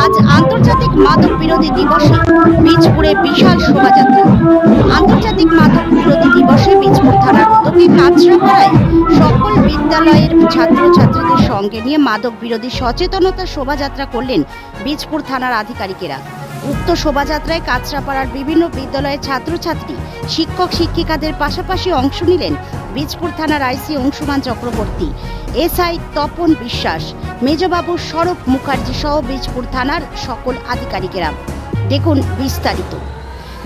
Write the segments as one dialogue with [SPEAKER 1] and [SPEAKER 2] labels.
[SPEAKER 1] আজ আন্তর্জাতিক মাদক বিরোধী দিবসে বীজপুরে বিশাল শোভাযাত্রা। আন্তর্জাতিক মাদক বিরোধী দিবসে বীজপুর থানার উদ্যোগে কাঁচরাপাড়ায় সকল বিদ্যালয়ের ছাত্রছাত্রীদের সঙ্গে নিয়ে মাদক বিরোধী সচেতনতা শোভাযাত্রা করলেন বীজপুর থানার আধিকারিকেরা। উক্ত শোভাযাত্রায় কাঁচরাপাড়ার বিভিন্ন বিদ্যালয়ের ছাত্রছাত্রী, শিক্ষক শিক্ষিকাদের পাশাপাশি অংশ নিলেন বীজপুর থানার আইসি অংশুমান চক্রবর্তী, এসআই তপন বিশ্বাস, মেজবাবু সৌরভ মুখার্জি সহ বীজপুর থানার সকল আধিকারিকেরা। দেখুন বিস্তারিত।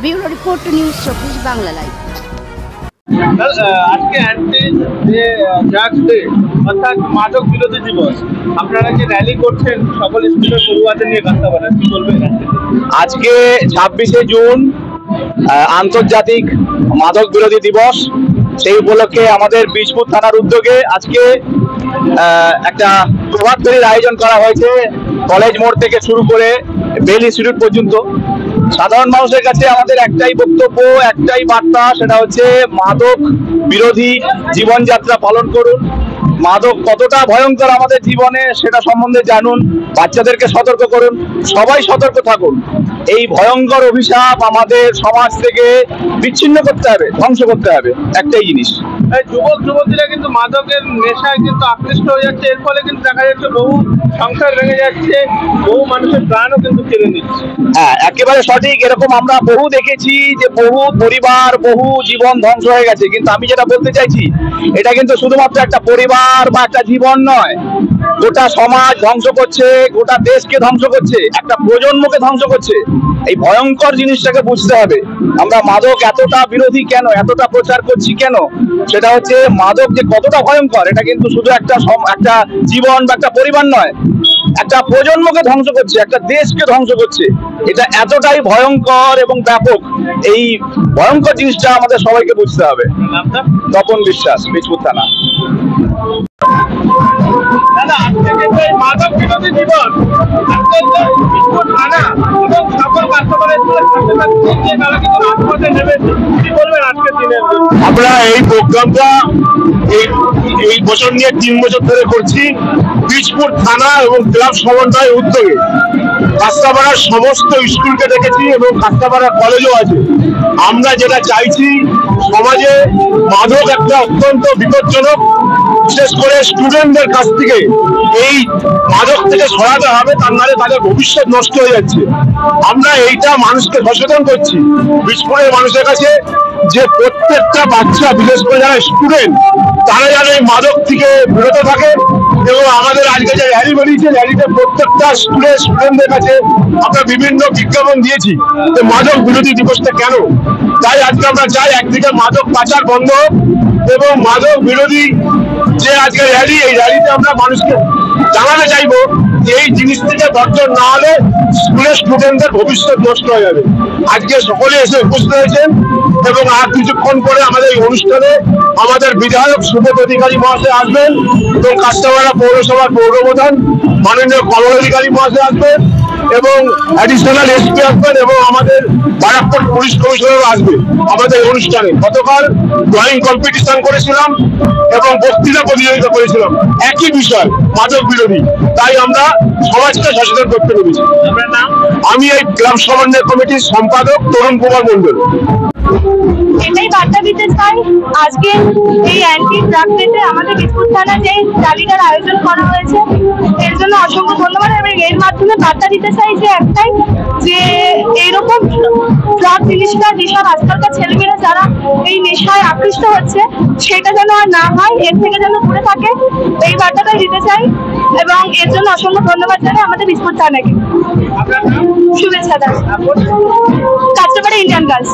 [SPEAKER 1] Bureau report, news 24 Bangla live.
[SPEAKER 2] আজকে অ্যান্টি ড্রাগস ডে অর্থাৎ মাদক বিরোধী দিবস, আপনারা যে র্যালি করছেন সকল স্কুলের পড়ুয়াদের নিয়ে কাঁচরাপাড়ায়, কি বলবেন?
[SPEAKER 3] আজকে 26শে জুন আন্তর্জাতিক মাদক বিরোধী দিবস। সেই উপলক্ষে আমাদের বীজপুর থানার উদ্যোগে আজকে একটা প্রভাত ফেরির আয়োজন করা হয়েছে। কলেজ মোড় থেকে শুরু করে বেল ইনস্টিটিউট পর্যন্ত। সাধারণ মানুষের কাছে আমাদের একটাই বক্তব্য, একটাই বার্তা, সেটা হচ্ছে মাদক বিরোধী জীবনযাত্রা পালন করুন। মাদক কতটা ভয়ঙ্কর আমাদের জীবনে সেটা সম্বন্ধে জানুন, বাচ্চাদেরকে সতর্ক করুন, সবাই সতর্ক থাকুন। এই ভয়ঙ্কর অভিশাপ আমাদের সমাজ থেকে বিচ্ছিন্ন করতে হবে, ধ্বংস করতে হবে। একটাই জিনিস,
[SPEAKER 2] যুবক যুবতীরা কিন্তু মাদকের নেশায় কিন্তু আকৃষ্ট হয়ে যাচ্ছে। এর ফলে কিন্তু দেখা যাচ্ছে বহু সংসার ভেঙে যাচ্ছে, বহু মানুষের প্রাণও কিন্তু কেড়ে নিচ্ছে।
[SPEAKER 3] হ্যাঁ, একেবারে সঠিক। এরকম আমরা বহু দেখেছি যে বহু পরিবার, বহু জীবন ধ্বংস হয়ে গেছে। কিন্তু আমি যেটা বলতে চাইছি, এটা কিন্তু শুধুমাত্র একটা পরিবার বা একটা জীবন নয়, গোটা সমাজ ধ্বংস করছে, গোটা দেশকে ধ্বংস করছে, একটা প্রজন্মকে ধ্বংস করছে। এই ভয়ঙ্কর জিনিসটাকে বুঝতে হবে। আমরা মাদক এতটা বিরোধী কেন, এতটা প্রচার করছি কেন, সেটা হচ্ছে মাদক যে কতটা ভয়ঙ্কর, এটা কিন্তু শুধু একটা জীবন বা একটা পরিবার নয়, একটা প্রজন্মকে ধ্বংস করছে, একটা দেশকে ধ্বংস করছে। এটা এতটাই ভয়ঙ্কর এবং ব্যাপক। এই ভয়ঙ্কর জিনিসটা আমাদের সবাইকে বুঝতে হবে। তপন বিশ্বাস, বীজপুর থানা।
[SPEAKER 2] মাদক বিরোধী দিবস বীজপুর থানা এবং সকল কাস্টমারের তারা কিন্তু রাজপথে নেমেছে, কি বলবেন আজকের দিনে?
[SPEAKER 4] আমরা এই প্রোগ্রামটা এই বছর নিয়ে 3 বছর ধরে করছি। বীজপুর থানা এবং ক্লাব সমন্বয়ের উদ্যোগে কাঁচরাপাড়ার সমস্ত স্কুলকে দেখেছি এবং কাঁচরাপাড়া কলেজও আছে। আমরা যেটা চাইছি, সমাজে মাদক একটা অত্যন্ত বিপজ্জনক, বিশেষ করে স্টুডেন্টদের কাছ থেকে এই মাদক থেকে সরাতে হবে, তার নাহলে তাদের ভবিষ্যৎ নষ্ট হয়ে যাচ্ছে। আমরা এইটা মানুষকে সচেতন করছি বীজপুরের মানুষের কাছে, যে প্রত্যেকটা বাচ্চা, বিশেষ করে যারা স্টুডেন্ট, তারা যেন এই মাদক থেকে বিরত থাকে। এবং আমাদের আজকে যে র্যালি বেরিয়েছে, র্যালিতে প্রত্যেকটা স্টুডেন্টদের কাছে আমরা বিভিন্ন বিজ্ঞাপন দিয়েছি যে মাদক বিরোধী দিবসটা কেন। তাই আজকে আমরা চাই একদিকে মাদক পাচার বন্ধ হোক এবং মাদক বিরোধী যে আজকে র্যালি, এই র্যালিতে আমরা মানুষকে জানাতে চাইবো যে এই জিনিস থেকে বর্জন না হলে স্কুলের স্টুডেন্টদের ভবিষ্যৎ নষ্ট হয়ে যাবে। আজকে সকলে এসে উপস্থিত হয়েছেন এবং আর কিছুক্ষণ পরে আমাদের এই অনুষ্ঠানে আমাদের বিধায়ক সুবোধ অধিকারী মহাশয় আসবেন এবং কাঁচরাপাড়া পৌরসভার পৌরপ্রধান মাননীয় কমল অধিকারী মহাশয় আসবেন এবং অ্যাডিশনাল এসপি আসবেন এবং আমাদের বারাকপুর পুলিশ কমিশনারও আসবে আমাদের অনুষ্ঠানে। গতকাল ড্রয়িং কম্পিটিশন করেছিলাম এবং বক্তৃতা প্রতিযোগিতা করেছিলাম, একই বিষয়, মাদক বিরোধী। তাই আমরা সমাজকে সচেতন করতে পেরেছি। আমি এই ক্লাব সমন্বয় কমিটির সম্পাদক তরুণ কুমার মন্ডল।
[SPEAKER 5] এটাই বার্তা দিতে চাই, আজকে এই অ্যান্টি ড্রাগ ডেতে আমাদের বীজপুর থানা যে র্যালিটার আয়োজন করা হয়েছে, এর জন্য অসংখ্য ধন্যবাদ। এবং এর মাধ্যমে বার্তা দিতে চাই যে একটাই, যে এইরকম ড্রাগ জিনিসটা, যেসব আজকালকার ছেলেমেয়েরা যারা এই নেশায় আকৃষ্ট হচ্ছে, সেটা যেন আর না হয়, এর থেকে যেন দূরে থাকে, এই বার্তাটাই দিতে চাই। এবং এর জন্য অসংখ্য ধন্যবাদ জানাই আমাদের বীজপুর থানাকে। শুভেচ্ছা দাস, কাঁচরাপাড়া ইন্ডিয়ান গার্লস।